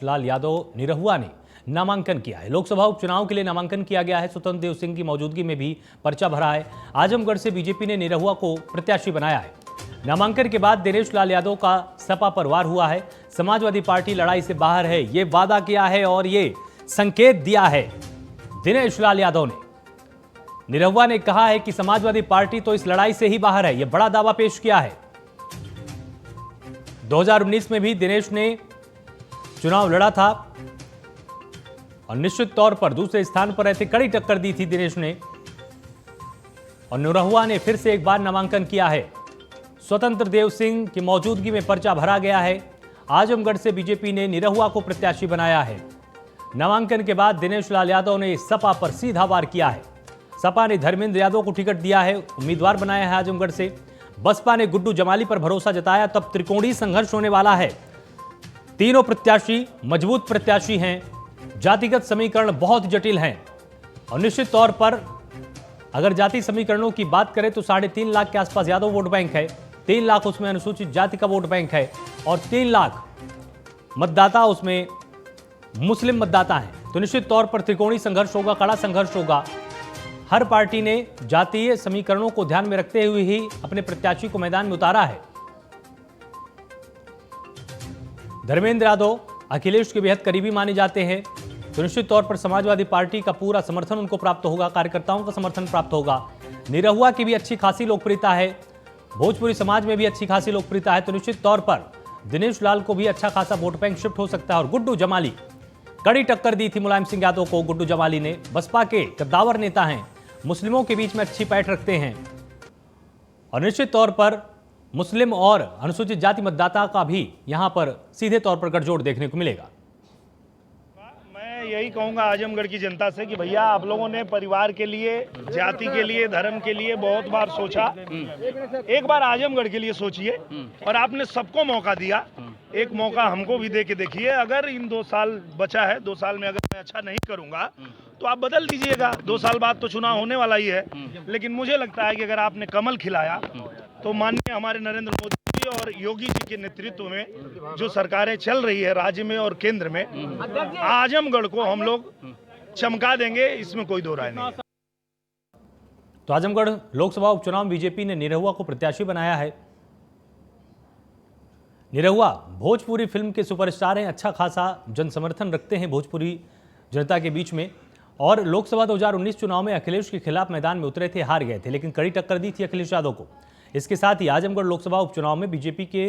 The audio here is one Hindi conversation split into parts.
लाल यादव निरहुआ ने नामांकन किया है। लोकसभा उपचुनाव के लिए नामांकन किया गया है। स्वतंत्र देव सिंह की मौजूदगी में भी पर्चा भरा है। आजमगढ़ से बीजेपी ने निरहुआ को प्रत्याशी बनाया है। नामांकन के बाद दिनेश लाल यादव का सपा पर वार हुआ है। समाजवादी पार्टी लड़ाई से बाहर है, ये वादा किया है और ये संकेत दिया है दिनेश लाल यादव ने। निरहुआ ने कहा है कि समाजवादी पार्टी तो इस लड़ाई से ही बाहर है। यह बड़ा दावा पेश किया है। 2019 में भी दिनेश ने चुनाव लड़ा था और निश्चित तौर पर दूसरे स्थान पर रहते कड़ी टक्कर दी थी दिनेश ने, और निरहुआ ने फिर से एक बार नामांकन किया है। स्वतंत्र देव सिंह की मौजूदगी में पर्चा भरा गया है। आजमगढ़ से बीजेपी ने निरहुआ को प्रत्याशी बनाया है। नामांकन के बाद दिनेश लाल यादव ने सपा पर सीधा वार किया है। सपा ने धर्मेंद्र यादव को टिकट दिया है, उम्मीदवार बनाया है आजमगढ़ से। बसपा ने गुड्डू जमाली पर भरोसा जताया। तब त्रिकोणीय संघर्ष होने वाला है। तीनों प्रत्याशी मजबूत प्रत्याशी हैं। जातिगत समीकरण बहुत जटिल हैं और निश्चित तौर पर अगर जाति समीकरणों की बात करें तो 3.5 लाख के आसपास यादव वोट बैंक है, 3 लाख उसमें अनुसूचित जाति का वोट बैंक है और 3 लाख मतदाता उसमें मुस्लिम मतदाता हैं। तो निश्चित तौर पर त्रिकोणीय संघर्ष होगा, कड़ा संघर्ष होगा। हर पार्टी ने जातीय समीकरणों को ध्यान में रखते हुए ही अपने प्रत्याशी को मैदान में उतारा है। धर्मेंद्र यादव अखिलेश के बेहद करीबी माने जाते हैं, तो निश्चित तौर पर समाजवादी पार्टी का पूरा समर्थन उनको प्राप्त होगा, कार्यकर्ताओं का समर्थन प्राप्त होगा। निरहुआ की भी अच्छी खासी लोकप्रियता है, भोजपुरी समाज में भी अच्छी खासी लोकप्रियता है, तो निश्चित तौर पर दिनेश लाल को भी अच्छा खासा वोट बैंक शिफ्ट हो सकता है। और गुड्डू जमाली कड़ी टक्कर दी थी मुलायम सिंह यादव को। गुड्डू जमाली ने, बसपा के कद्दावर नेता हैं, मुस्लिमों के बीच में अच्छी पैठ रखते हैं और निश्चित तौर पर मुस्लिम और अनुसूचित जाति मतदाता का भी यहां पर सीधे तौर पर गठजोड़ देखने को मिलेगा। मैं यही कहूंगा आजमगढ़ की जनता से कि भैया आप लोगों ने परिवार के लिए, जाति के लिए, धर्म के लिए बहुत बार सोचा। एक बार आजमगढ़ के लिए सोचिए और आपने सबको मौका दिया। एक मौका हमको भी दे के देखिए। अगर इन 2 साल बचा है, 2 साल में अगर मैं अच्छा नहीं करूंगा तो आप बदल दीजिएगा। 2 साल बाद तो चुनाव होने वाला ही है। लेकिन मुझे लगता है कि अगर आपने कमल खिलाया तो माननीय हमारे नरेंद्र मोदी जी और योगी जी के नेतृत्व में जो सरकारें चल रही है राज्य में और केंद्र में, आजमगढ़ को हम लोग चमका देंगे, इसमें कोई दो राय नहीं है। तो आजमगढ़ लोकसभा उपचुनाव में बीजेपी ने निरहुआ को प्रत्याशी बनाया है। निरहुआ भोजपुरी फिल्म के सुपरस्टार हैं, अच्छा खासा जन समर्थन रखते हैं भोजपुरी जनता के बीच में, और लोकसभा 2019 चुनाव में अखिलेश के खिलाफ मैदान में उतरे थे, हार गए थे, लेकिन कड़ी टक्कर दी थी अखिलेश यादव को। इसके साथ ही आजमगढ़ लोकसभा उपचुनाव में बीजेपी के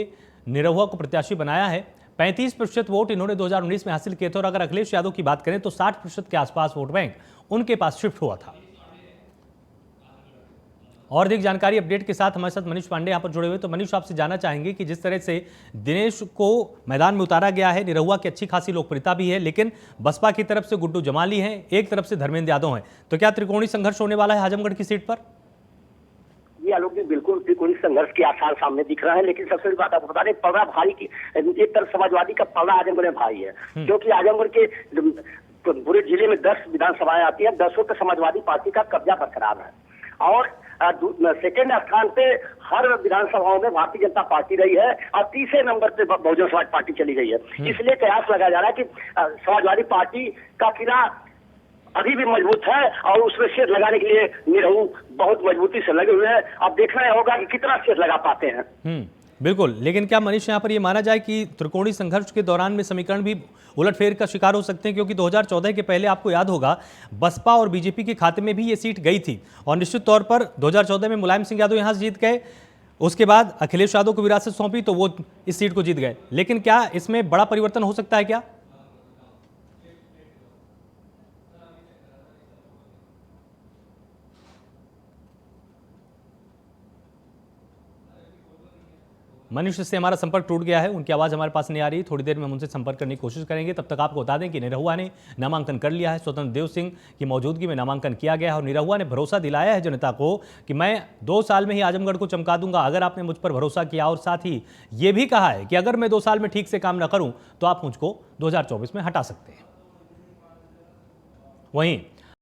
निरहुआ को प्रत्याशी बनाया है। 35% वोट इन्होंने 2019 में हासिल किए थे और अगर अखिलेश यादव की बात करें तो 60% के आसपास वोट बैंक उनके पास शिफ्ट हुआ था। और अधिक जानकारी अपडेट के साथ हमारे साथ मनीष पांडे यहां पर जुड़े हुए। तो मनीष, आपसे जानना चाहेंगे कि जिस तरह से दिनेश को मैदान में उतारा गया है, निरहुआ की अच्छी खासी लोकप्रियता भी है, लेकिन बसपा की तरफ से गुड्डू जमाली हैं, एक तरफ से धर्मेंद्र यादव हैं, तो क्या त्रिकोणीय संघर्ष होने वाला है आजमगढ़ की सीट पर? ये आलोक जी, बिल्कुल त्रिकोणीय संघर्ष के आसार सामने दिख रहा है। लेकिन सबसे बड़ी बात आपको बता दें, पलड़ा भारी की एक तरफ समाजवादी का पलड़ा आजमगढ़ में भारी है, क्योंकि आजमगढ़ के पूरे जिले में 10 विधानसभाएं आती है, 10 पे समाजवादी पार्टी का कब्जा बरकरार है और सेकेंड स्थान पे हर विधानसभाओं में भारतीय जनता पार्टी रही है और तीसरे नंबर पे बहुजन समाज पार्टी चली गई है। इसलिए कयास लगाया जा रहा है कि समाजवादी पार्टी का किला अभी भी मजबूत है और उसमें सेध लगाने के लिए निरहु बहुत मजबूती से लगे हुए हैं। अब देखना होगा कि कितना सेध लगा पाते हैं। बिल्कुल, लेकिन क्या मनीष यहाँ पर ये माना जाए कि त्रिकोणीय संघर्ष के दौरान में समीकरण भी उलटफेर का शिकार हो सकते हैं, क्योंकि 2014 के पहले आपको याद होगा बसपा और बीजेपी के खाते में भी ये सीट गई थी और निश्चित तौर पर 2014 में मुलायम सिंह यादव यहाँ से जीत गए, उसके बाद अखिलेश यादव को विरासत सौंपी तो वो इस सीट को जीत गए। लेकिन क्या इसमें बड़ा परिवर्तन हो सकता है क्या? मनीष से हमारा संपर्क टूट गया है, उनकी आवाज़ हमारे पास नहीं आ रही। थोड़ी देर में हम उनसे संपर्क करने की कोशिश करेंगे। तब तक आपको बता दें कि निरहुआ ने नामांकन कर लिया है। स्वतंत्र देव सिंह की मौजूदगी में नामांकन किया गया है और निरहुआ ने भरोसा दिलाया है जनता को कि मैं 2 साल में ही आजमगढ़ को चमका दूंगा अगर आपने मुझ पर भरोसा किया, और साथ ही ये भी कहा है कि अगर मैं 2 साल में ठीक से काम न करूं तो आप मुझको 2024 में हटा सकते हैं। वहीं